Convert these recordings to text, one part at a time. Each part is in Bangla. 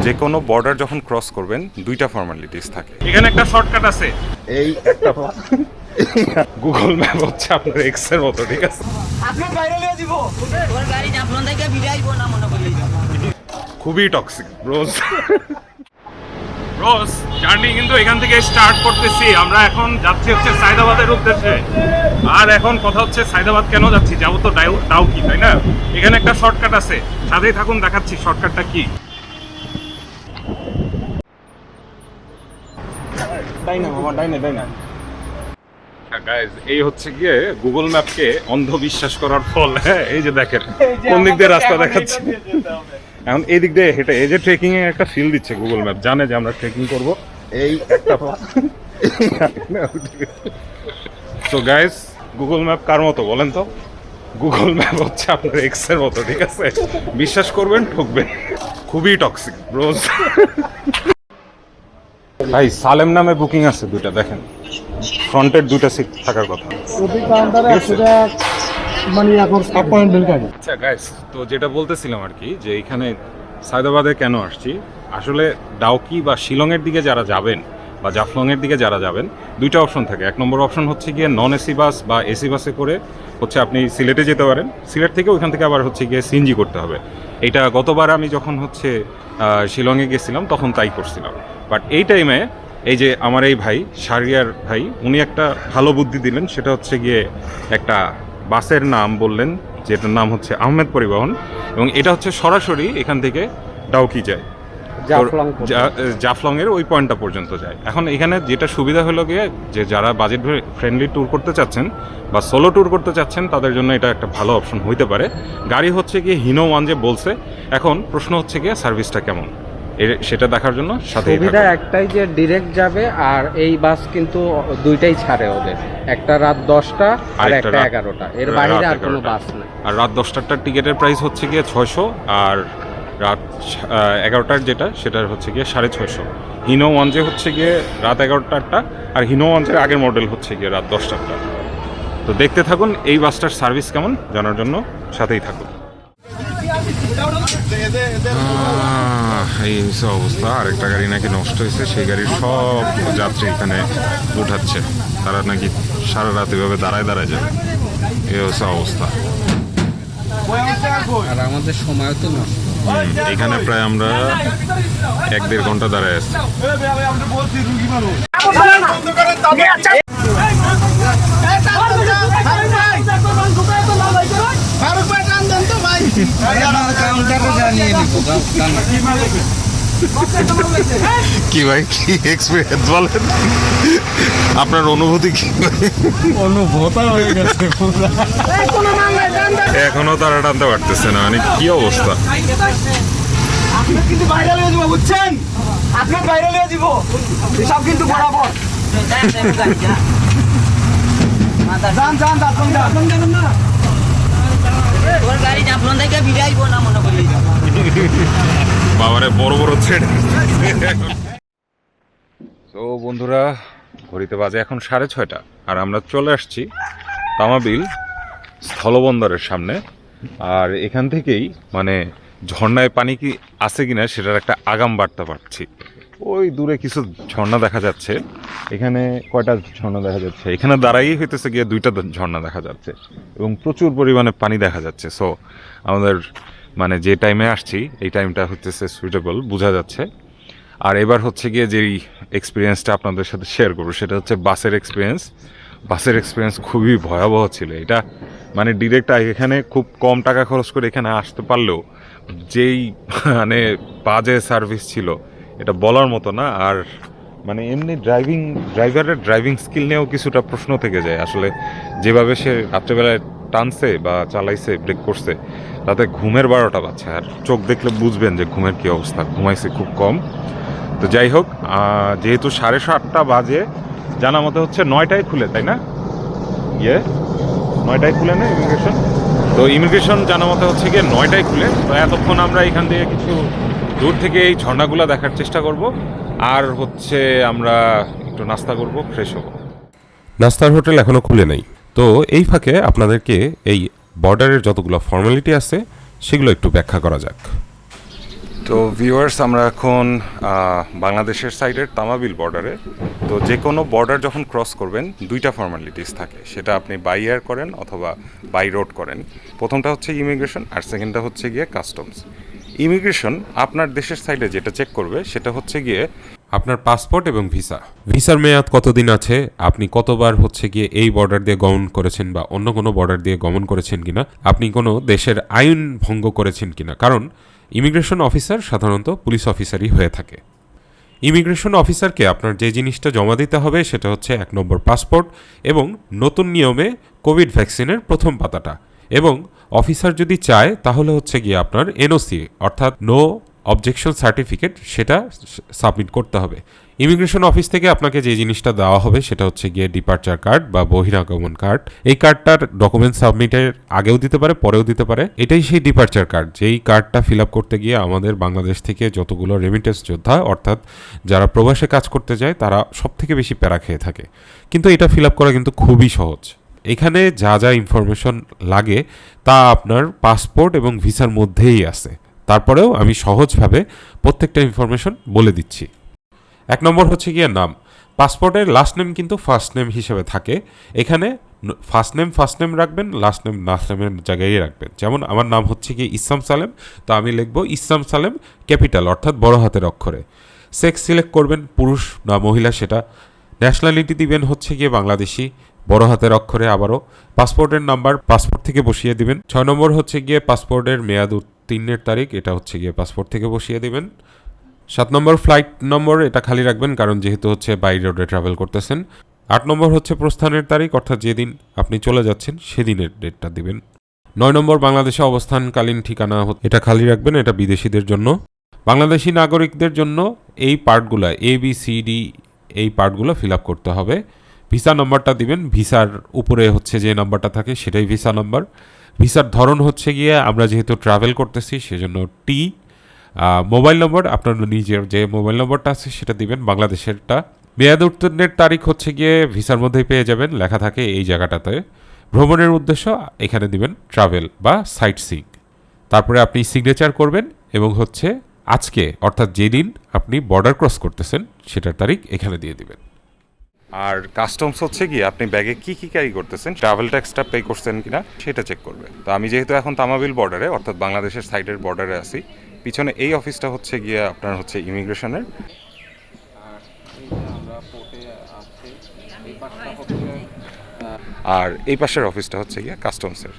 যে কোনো বর্ডার যখন ক্রস করবেন দুইটা ফর্মালিটিস থাকে। এখানে একটা শর্টকাট আছে, এই একটা গুগল ম্যাপ হচ্ছে আপনার এক্স এর মতো, ঠিক আছে? খুবই টক্সিক রোজ। রোজ জার্নি কিন্তু এখান থেকে স্টার্ট করতেছি। আমরা এখন যাচ্ছি হচ্ছে সাইদাবাদের উদ্দেশ্যে। আর এখন কথা হচ্ছে সাইদাবাদ কেন যাচ্ছি, যাবো তো ডাউকি, তাই না? এখানে একটা শর্টকাট আছে, সাথেই থাকুন, দেখাচ্ছি শর্টকাটটা কি। এই হচ্ছে গিয়ে গুগল ম্যাপকে অন্ধবিশ্বাস করার ফল। হ্যাঁ, এই যে দেখেন কোন দিক দিয়ে রাস্তা দেখাচ্ছে। এখন এই দিক দিয়ে হেঁটে এই যে ট্রেকিং এর একটা ফিল দিচ্ছে গুগল ম্যাপ, জানে যে আমরা ট্রেকিং করব। এই একটা সো গাইস, গুগল ম্যাপ কার মতো বলেন তো? গুগল ম্যাপ হচ্ছে আপনার এক্স এর মতো, ঠিক আছে? বিশ্বাস করবেন ঠকবেন, খুবই টক্সিক রোজ। ভাই সালেম নামে বুকিং আছে দুইটা, দেখেন ফ্রন্টের দুইটা সিট থাকার কথা। আচ্ছা গাইস, তো যেটা বলতেছিলাম আর কি, যে এখানে সায়দাবাদে কেন আসছি, আসলে ডাউকি বা শিলংয়ের দিকে যারা যাবেন বা জাফলংয়ের দিকে যারা যাবেন, দুইটা অপশন থাকে। এক নম্বর অপশন হচ্ছে গিয়ে নন এসি বাস বা এসি বাসে করে হচ্ছে আপনি সিলেটে যেতে পারেন। সিলেট থেকে ওইখান থেকে আবার হচ্ছে গিয়ে সিএনজি করতে হবে। এটা গতবার আমি যখন হচ্ছে শিলংয়ে গেছিলাম তখন তাই করছিলাম। বাট এই টাইমে এই যে আমার এই ভাই শাহরিয়ার ভাই, উনি একটা ভালো বুদ্ধি দিলেন। সেটা হচ্ছে গিয়ে একটা বাসের নাম বললেন, যেটার নাম হচ্ছে আহমেদ পরিবহন, এবং এটা হচ্ছে সরাসরি এখান থেকে ডাউকি যায়, জাফলং এর ওই পয়েন্টটা পর্যন্ত যায়। এখন এখানে যেটা সুবিধা হলো গিয়ে, যে যারা বাজেট ফ্রেন্ডলি ট্যুর করতে চাচ্ছেন বা সোলো ট্যুর করতে চাচ্ছেন, তাদের জন্য এটা একটা ভালো অপশন হইতে পারে। গাড়ি হচ্ছে গিয়ে হিনো ওয়ান যে বলছে, এখন প্রশ্ন হচ্ছে গিয়ে সার্ভিসটা কেমন, সেটা দেখার জন্য সাথে সুবিধা একটাই যে ডিরেক্ট যাবে, আর এই বাস কিন্তু দুইটাই ছাড়ে ওদের, একটা রাত 10টা আর একটা 11টা, এর বাইরে আর কোনো বাস নেই। আর রাত 10টার টিকিটের প্রাইস হচ্ছে গিয়ে 600, আর রাত 11টার যেটা সেটার হচ্ছে গিয়ে 650। হিনো ওয়ান যে হচ্ছে গিয়ে রাত 11টারটা, আর হিনো ওয়ান যে আগের মডেল হচ্ছে গিয়ে রাত 10টারটা। তো দেখতে থাকুন এই বাসটার সার্ভিস কেমন জানার জন্য সাথেই থাকুন। এই হচ্ছে অবস্থা। আরেকটা গাড়ি নাকি নষ্ট হয়েছে, সেই গাড়ির সব যাত্রী এখানে উঠাচ্ছে। তারা নাকি সারা রাত এভাবে দাঁড়ায় দাঁড়ায় যাবে, এই হচ্ছে অবস্থা। আর আমাদের সময় তো নষ্ট। এখানে প্রায় আমরা 1-1.5 ঘন্টা দাঁড়ায় আছি। কি ভাই, কি এক্সপিরিয়েন্স বলেন, আপনার অনুভূতি কি? অনুভূত হয়ে গেছে, এখনো তারা টানতে পারতেছে না, মানে কি অবস্থা। আপনার কিন্তু ভাইরাল হয়ে যাবো, বুঝছেন? আপনার ভাইরাল হয়ে যাবো, সব কিন্তু বরাবর। যান যান যান না, তোর গাড়ি জাফলং থেকে বিদায় না মনে করি। বাবারে বড় বড় ছেড়ে। তো বন্ধুরা, ঘড়িতে বাজে এখন 6:30, আর আমরা চলে আসছি তামাবিল স্থলবন্দরের সামনে। আর এখান থেকেই মানে ঝর্ণায় পানি কি আছে কিনা সেটার একটা আগাম বার্তা পাচ্ছি। ওই দূরে কিছু ঝর্ণা দেখা যাচ্ছে। এখানে কয়টা ঝর্ণা দেখা যাচ্ছে, এখানে দাঁড়াই হইতেছে গিয়ে 2টা ঝর্ণা দেখা যাচ্ছে, এবং প্রচুর পরিমাণে পানি দেখা যাচ্ছে। সো আমাদের মানে যে টাইমে আসছি এই টাইমটা হচ্ছে সুইটেবল বোঝা যাচ্ছে। আর এবার হচ্ছে গিয়ে যেই এক্সপিরিয়েন্সটা আপনাদের সাথে শেয়ার করবো সেটা হচ্ছে বাসের এক্সপিরিয়েন্স। বাসের এক্সপিরিয়েন্স খুবই ভয়াবহ ছিল। এটা মানে ডিরেক্ট এখানে খুব কম টাকা খরচ করে এখানে আসতে পারলেও যেই মানে বাজে সার্ভিস ছিল এটা বলার মতো না। আর মানে এমনি ড্রাইভারের ড্রাইভিং স্কিল নিয়েও কিছুটা প্রশ্ন থেকে যায়। আসলে যেভাবে সে রাত্রেবেলায় টানছে বা চালাইছে, ব্রেক করছে, তাতে ঘুমের 12টা বাজছে। আর চোখ দেখলে বুঝবেন যে ঘুমের কী অবস্থা, ঘুমাইছে খুব কম। তো যাই হোক, যেহেতু 7:30 বাজে, জানা মতো হচ্ছে 9টায় খুলে, তাই না? 9টায় খুলে না ইমিগ্রেশন? তো ইমিগ্রেশন জানা মতো হচ্ছে গিয়ে 9টায় খুলে। তো এতক্ষণ আমরা এখান থেকে কিছু দূর থেকে এই ঝর্ণাগুলো দেখার চেষ্টা করব, আর হচ্ছে আমরা একটু নাস্তা করব, ফ্রেশ হব। নাস্তার হোটেল এখনও খুলে নেই, তো এই ফাঁকে আপনাদেরকে এই বর্ডারের যতগুলো ফর্মালিটি আছে সেগুলো একটু ব্যাখ্যা করা যাক। তো ভিউয়ার্স, আমরা এখন বাংলাদেশের সাইডের তামাবিল বর্ডারে। তো যে কোনো বর্ডার যখন ক্রস করবেন দুইটা ফর্মালিটিস থাকে, সেটা আপনি বাই এয়ার করেন অথবা বাই রোড করেন। প্রথমটা হচ্ছে ইমিগ্রেশন আর সেকেন্ডটা হচ্ছে গিয়ে কাস্টমস। ইমিগ্রেশন আপনার দেশের সাইডে যেটা চেক করবে সেটা হচ্ছে গিয়ে আপনার পাসপোর্ট এবং ভিসা। ভিসার মেয়াদ কতদিন আছে, আপনি কতবার হচ্ছে গিয়ে এই বর্ডার দিয়ে গমন করেছেন বা অন্য কোনো বর্ডার দিয়ে গমন করেছেন কিনা, আপনি কোনো দেশের আইন ভঙ্গ করেছেন কিনা, কারণ ইমিগ্রেশন অফিসার সাধারণত পুলিশ অফিসারই হয়ে থাকে। ইমিগ্রেশন অফিসারকে আপনার যে জিনিসটা জমা দিতে হবে সেটা হচ্ছে 1 নম্বর পাসপোর্ট এবং নতুন নিয়মে কোভিড ভ্যাকসিনের প্রথম পাতাটা, এবং অফিসার যদি চায় তাহলে হচ্ছে গিয়ে আপনার এনওসি অর্থাৎ নো অবজেকশন সার্টিফিকেট সেটা সাবমিট করতে হবে। ইমিগ্রেশন অফিস থেকে আপনাকে যে জিনিসটা দেওয়া হবে সেটা হচ্ছে গিয়ে ডিপার্চার কার্ড বা বহিরাগমন কার্ড। এই কার্ডটার ডকুমেন্ট সাবমিটের আগেও দিতে পারে, পরেও দিতে পারে। এটাই সেই ডিপার্চার কার্ড, যেই কার্ডটা ফিল আপ করতে গিয়ে আমাদের বাংলাদেশ থেকে যতগুলো রেমিটেন্স যোদ্ধা অর্থাৎ যারা প্রবাসে কাজ করতে যায় তারা সব থেকে বেশি প্যারা খেয়ে থাকে। কিন্তু এটা ফিল আপ করা কিন্তু খুবই সহজ। এখানে যা যা ইনফরমেশন লাগে তা আপনার পাসপোর্ট এবং ভিসার মধ্যেই আছে। তারপরেও আমি সহজভাবে প্রত্যেকটা ইনফরমেশন বলে দিচ্ছি। 1 নম্বর হচ্ছে গিয়ে নাম। পাসপোর্টের লাস্ট নেম কিন্তু ফার্স্ট নেম হিসেবে থাকে। এখানে ফার্স্ট নেম রাখবেন, লাস্ট নেমের জায়গায় রাখবেন। যেমন আমার নাম হচ্ছে গিয়ে ইসলাম সালেম, তো আমি লিখব ইসলাম সালেম ক্যাপিটাল অর্থাৎ বড় হাতের অক্ষরে। সেক্স সিলেক্ট করবেন, পুরুষ না মহিলা সেটা। ন্যাশনালিটি দিবেন হচ্ছে গিয়ে বাংলাদেশি, বড় হাতের অক্ষরে আবারও। পাসপোর্টের নাম্বার পাসপোর্ট থেকে বসিয়ে দিবেন। 6 নম্বর হচ্ছে গিয়ে পাসপোর্টের মেয়াদ উত্তীর্ণের তারিখ, এটা হচ্ছে গিয়ে পাসপোর্ট থেকে বসিয়ে দিবেন। 7 নম্বর ফ্লাইট নম্বর, এটা খালি রাখবেন কারণ যেহেতু হচ্ছে বাই রোডে ট্রাভেল করতেছেন। 8 নম্বর হচ্ছে প্রস্থানের তারিখ অর্থাৎ যেদিন আপনি চলে যাচ্ছেন সেদিনের ডেটটা দিবেন। 9 নম্বর বাংলাদেশে অবস্থানকালীন ঠিকানা, এটা খালি রাখবেন, এটা বিদেশিদের জন্য। বাংলাদেশি নাগরিকদের জন্য এই পার্টগুলো ABCD এই পার্টগুলো ফিল আপ করতে হবে। ভিসা নাম্বারটা দিবেন, ভিসার উপরে হচ্ছে যে নাম্বারটা থাকে সেটাই ভিসা নাম্বার। ভিসার ধরন হচ্ছে গিয়ে আমরা যেহেতু ট্রাভেল করতেছি সেজন্য টি। মোবাইল নম্বর আপনার নিজের যে মোবাইল নম্বরটা আছে সেটা দিবেন, বাংলাদেশেরটা। মেয়াদ উত্তীর্ণের তারিখ হচ্ছে গিয়ে ভিসার মধ্যেই পেয়ে যাবেন, লেখা থাকে এই জায়গাটাতে। ভ্রমণের উদ্দেশ্য এখানে দিবেন ট্রাভেল বা সাইট সিইং। তারপরে আপনি সিগনেচার করবেন এবং হচ্ছে আজকে অর্থাৎ যেদিন আপনি বর্ডার ক্রস করতেছেন সেটার তারিখ এখানে দিয়ে দিবেন। আর কাস্টমস হচ্ছে কি আপনি ব্যাগে কি কি ক্যারি করতেছেন, ট্রাভেল ট্যাক্সটা পে করছেন কিনা সেটা চেক করবে। তো আমি যেহেতু এখন তামাবিল বর্ডারে অর্থাৎ বাংলাদেশের সাইডের বর্ডারে আছি, পিছনে এই অফিসটা হচ্ছে গিয়ে আপনার হচ্ছে ইমিগ্রেশনের। আর এই পাশের অফিসটা হচ্ছে গিয়ে কাস্টমসের।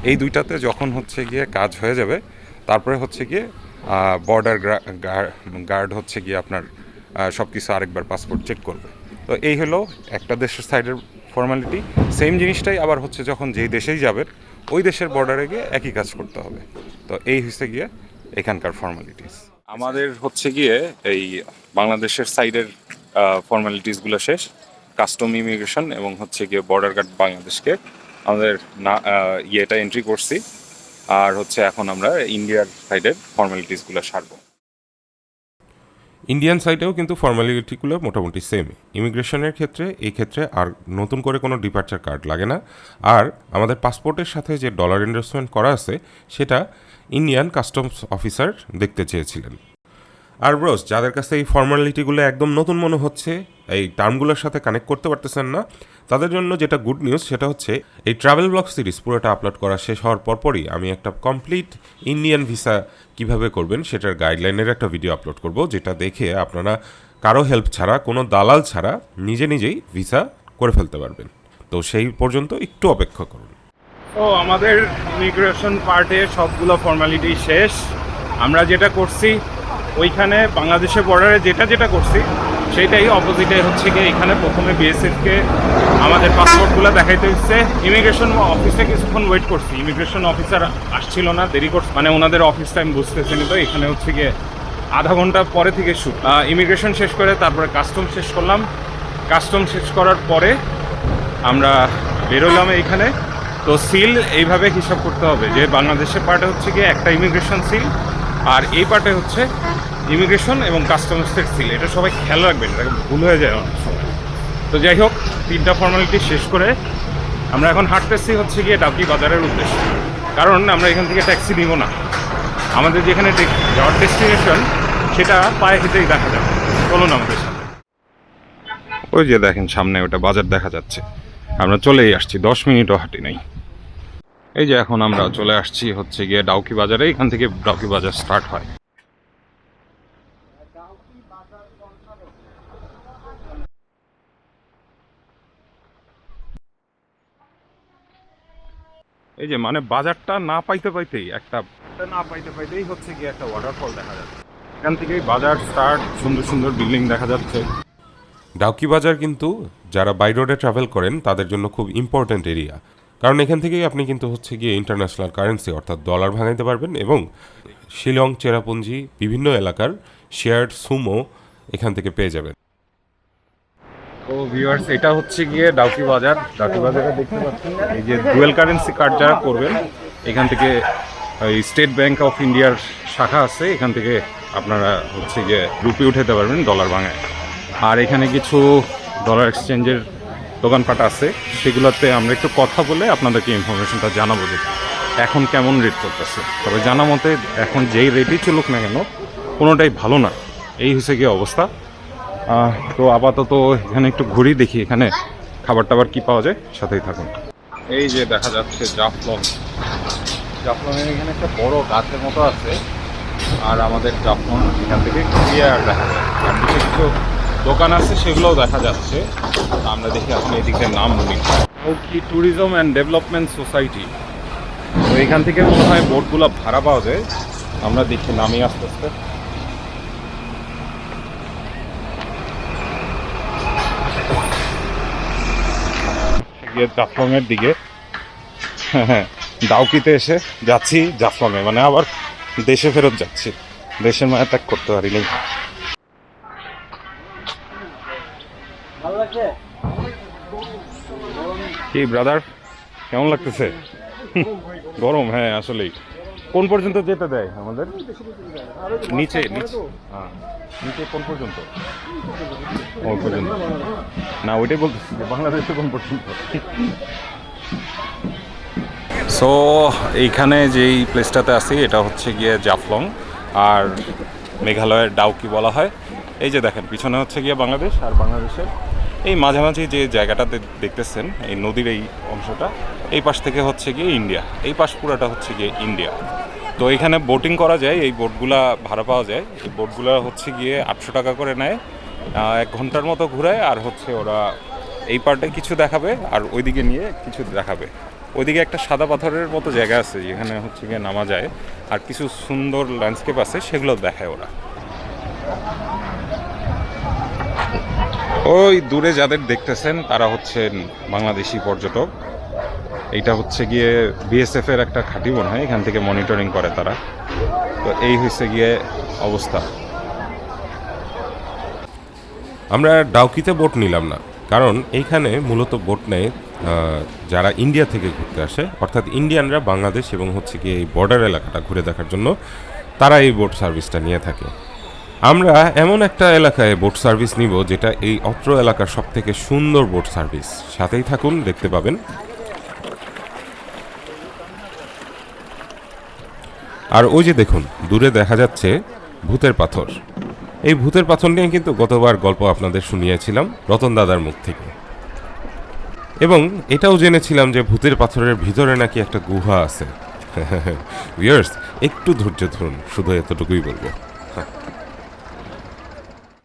এই দুইটাতে যখন হচ্ছে গিয়ে কাজ হয়ে যাবে তারপরে হচ্ছে গিয়ে বর্ডার গার্ড হচ্ছে গিয়ে আপনার সব কিছু আরেকবার পাসপোর্ট চেক করবে। তো এই হলো একটা দেশের সাইডের ফর্মালিটি। সেম জিনিসটাই আবার হচ্ছে যখন যেই দেশেই যাবেন ওই দেশের বর্ডারে গিয়ে একই কাজ করতে হবে। তো এই হচ্ছে গিয়ে এখানকার ফর্মালিটিস। আমাদের হচ্ছে গিয়ে এই বাংলাদেশের সাইডের ফর্মালিটিসগুলো শেষ। কাস্টম, ইমিগ্রেশন এবং হচ্ছে গিয়ে বর্ডার গার্ড বাংলাদেশকে আমাদের ইয়েটা এন্ট্রি করছি। আর হচ্ছে এখন আমরা ইন্ডিয়ার সাইডের ফর্মালিটিসগুলো সারবো। ইন্ডিয়ান সাইডেও কিন্তু ফর্মালিটিগুলো মোটামুটি সেম। ইমিগ্রেশনের ক্ষেত্রে এই ক্ষেত্রে আর নতুন করে কোনো ডিপার্চার কার্ড লাগে না। আর আমাদের পাসপোর্টের সাথে যে ডলার ইনভেস্টমেন্ট করা আছে সেটা ইন্ডিয়ান কাস্টমস অফিসার দেখতে চেয়েছিলেন। আর ব্রোস, যাদের কাছে এই ফর্মালিটিগুলো একদম নতুন মনে হচ্ছে, এই টার্মগুলোর সাথে কানেক্ট করতে পারতেছেন না, তাদের জন্য যেটা গুড নিউজ সেটা হচ্ছে এই ট্রাভেল ব্লগ সিরিজ পুরোটা আপলোড করা শেষ হওয়ার পরপরই আমি একটা কমপ্লিট ইন্ডিয়ান ভিসা কিভাবে করবেন সেটার গাইডলাইনের একটা ভিডিও আপলোড করব, যেটা দেখে আপনারা কারো হেল্প ছাড়া, কোনো দালাল ছাড়া নিজেই ভিসা করে ফেলতে পারবেন। তো সেই পর্যন্ত একটু অপেক্ষা করুন। তো আমাদের ইমিগ্রেশন পার্টে সবগুলো ফর্মালিটি শেষ। আমরা যেটা করছি ওইখানে বাংলাদেশের বর্ডারে যেটা করছি সেটাই অপোজিটে হচ্ছে গিয়ে এখানে প্রথমে বিএসএফকে আমাদের পাসপোর্টগুলো দেখাইতে হচ্ছে। ইমিগ্রেশন অফিসে কিছুক্ষণ ওয়েট করছি, ইমিগ্রেশন অফিসার আসছিল না, দেরি করছে, মানে ওনাদের অফিস টাইম বুঝতেছেন। তো এখানে হচ্ছে গিয়ে আধা ঘন্টা পরে থেকে শুট। ইমিগ্রেশন শেষ করে তারপরে কাস্টম শেষ করলাম। কাস্টম শেষ করার পরে আমরা বেরোলাম এইখানে। তো সিল এইভাবে হিসাব করতে হবে যে বাংলাদেশের পার্টে হচ্ছে গিয়ে একটা ইমিগ্রেশন সিল আর এই পার্টে হচ্ছে ইমিগ্রেশন এবং কাস্টমসের সিল। এটা সবাই খেয়াল রাখবেন, এটা ভুল হয়ে যায় অনেক সময়। তো যাই হোক, 3টা ফর্মালিটি শেষ করে আমরা এখন হাঁটতেছি হচ্ছে গিয়ে ডাউকি বাজারের উদ্দেশ্যে, কারণ আমরা এখান থেকে ট্যাক্সি নিব না। আমাদের যেখানে যাওয়ার ডেস্টিনেশন সেটা পায়ে হেঁটেই দেখা যাবে। চলুন আমাদের সাথে। ওই যে দেখেন সামনে ওটা বাজার দেখা যাচ্ছে, আমরা চলেই আসছি, 10 মিনিটও হাঁটি নাই। এই যে এখন আমরা চলে আসছি হচ্ছে গিয়ে ডাউকি বাজারে, এখান থেকে ডাউকি বাজার স্টার্ট হয়। এই যে মানে বাজারটা না পাইতে পাইতেই হচ্ছে গিয়ে একটা ওয়াটারফল দেখা যাচ্ছে। এখান থেকেই বাজার স্টার্ট, সুন্দর সুন্দর বিল্ডিং দেখা যাচ্ছে। ডাউকি বাজার কিন্তু যারা বাই রোডে ট্রাভেল করেন তাদের জন্য খুব ইম্পর্ট্যান্ট এরিয়া, কারণ এখান থেকেই আপনি কিন্তু হচ্ছে গিয়ে ইন্টারন্যাশনাল কারেন্সি অর্থাৎ ডলার ভাঙাইতে পারবেন, এবং শিলং, চেরাপুঞ্জি বিভিন্ন এলাকার শেয়ার্ড সুমো এখান থেকে পেয়ে যাবেন। তো ভিউয়ার্স, এটা হচ্ছে গিয়ে ডাউকি বাজার। ডাউকি বাজারে দেখতে পাচ্ছেন এই যে ডুয়েল কারেন্সি কার্ড যারা করবেন, এখান থেকে ওই স্টেট ব্যাংক অফ ইন্ডিয়ার শাখা আছে, এখান থেকে আপনারা হচ্ছে গিয়ে রুপি উঠাতে পারবেন ডলার ভাঙায়। আর এখানে কিছু ডলার এক্সচেঞ্জের দোকানপাট আছে, সেগুলোতে আমরা একটু কথা বলে আপনাদেরকে ইনফরমেশনটা জানাবো যে এখন কেমন রেট করতেছে। তবে জানা মতে এখন যেই রেটই চলুক না কেন, কোনোটাই ভালো না, এই হচ্ছে গিয়ে অবস্থা। তো আপাতত এখানে একটু ঘুরি, দেখি এখানে খাবার টাবার কি পাওয়া যায়, সাথেই থাকুন। এই যে দেখা যাচ্ছে জাফলংয়ের এখানে একটা বড় গাছের মতো আছে, আর আমাদের জাফলং এখান থেকে ক্লিয়ার দেখা যায়। আর নিচে কিছু দোকান আছে, সেগুলোও দেখা যাচ্ছে। আমরা দেখি এখন এই দিকের নাম বলি, কি ট্যুরিজম অ্যান্ড ডেভেলপমেন্ট সোসাইটি। তো এখান থেকে মনে হয় বোটগুলো ভাড়া পাওয়া যায়। আমরা দেখি নামি আস্তে আস্তে। জাফলংয়ের দিকে, হ্যাঁ, ডাউকিতে এসে যাচ্ছি জাফলংয়ে, মানে আবার দেশে ফেরত যাচ্ছি, দেশের মায়া ত্যাগ করতে পারিনি। কি ব্রাদার, কেমন লাগতেছে? গরম, হ্যাঁ আসলেই। কোন পর্যন্ত যেতে দেয় আমাদের? নিচে হ্যাঁ, নিচে কোন পর্যন্ত? ওই পর্যন্ত না, ওইটাই বলতেছি যে বাংলাদেশে কোন পর্যন্ত। সো এইখানে যেই প্লেসটাতে আছি এটা হচ্ছে গিয়ে জাফলং, আর মেঘালয়ের ডাউকি বলা হয়। এই যে দেখেন পিছনে হচ্ছে গিয়ে বাংলাদেশ, আর বাংলাদেশের এই মাঝামাঝি যে জায়গাটাতে দেখতেছেন এই নদীর এই অংশটা, এই পাশ থেকে হচ্ছে গিয়ে ইন্ডিয়া, এই পাশ পুরাটা হচ্ছে গিয়ে ইন্ডিয়া। তো এখানে বোটিং করা যায়, এই বোটগুলা ভাড়া পাওয়া যায়। এই বোটগুলা হচ্ছে গিয়ে 800 টাকা করে নেয়, 1 ঘন্টার মতো ঘুরায়, আর হচ্ছে ওরা এই পার্টে কিছু দেখাবে আর ওইদিকে নিয়ে কিছু দেখাবে। ওইদিকে একটা সাদা পাথরের মতো জায়গা আছে যেখানে হচ্ছে গিয়ে নামা যায়, আর কিছু সুন্দর ল্যান্ডস্কেপ আছে, সেগুলো দেখায় ওরা। ওই দূরে যাদের দেখতেছেন তারা হচ্ছেন বাংলাদেশি পর্যটক। এইটা হচ্ছে গিয়ে বিএসএফ এর একটা ঘাঁটি মনে হয়, এখান থেকে মনিটরিং করে তারা। তো এই হচ্ছে গিয়ে অবস্থা। আমরা ডাউকিতে বোট নিলাম না, কারণ এইখানে মূলত বোট নেয় যারা ইন্ডিয়া থেকে ঘুরতে আসে, অর্থাৎ ইন্ডিয়ানরা বাংলাদেশ এবং হচ্ছে গিয়ে এই বর্ডার এলাকাটা ঘুরে দেখার জন্য তারা এই বোট সার্ভিসটা নিয়ে থাকে। আমরা এমন একটা এলাকায় বোট সার্ভিস নিব যেটা এই অত্র এলাকার সবথেকে সুন্দর বোট সার্ভিস। সাথেই থাকুন, দেখতে পাবেন। আর ওই যে দেখুন দূরে দেখা যাচ্ছে ভূতের পাথর। এই ভূতের পাথর নিয়ে কিন্তু গতবার গল্প আপনাদের শুনিয়েছিলাম রতন দাদার মুখ থেকে, এবং এটাও জেনেছিলাম যে ভূতের পাথরের ভিতরে নাকি একটা গুহা আছে। ভিউয়ার্স, একটু ধৈর্য ধরুন, শুধু এতটুকুই বলবো।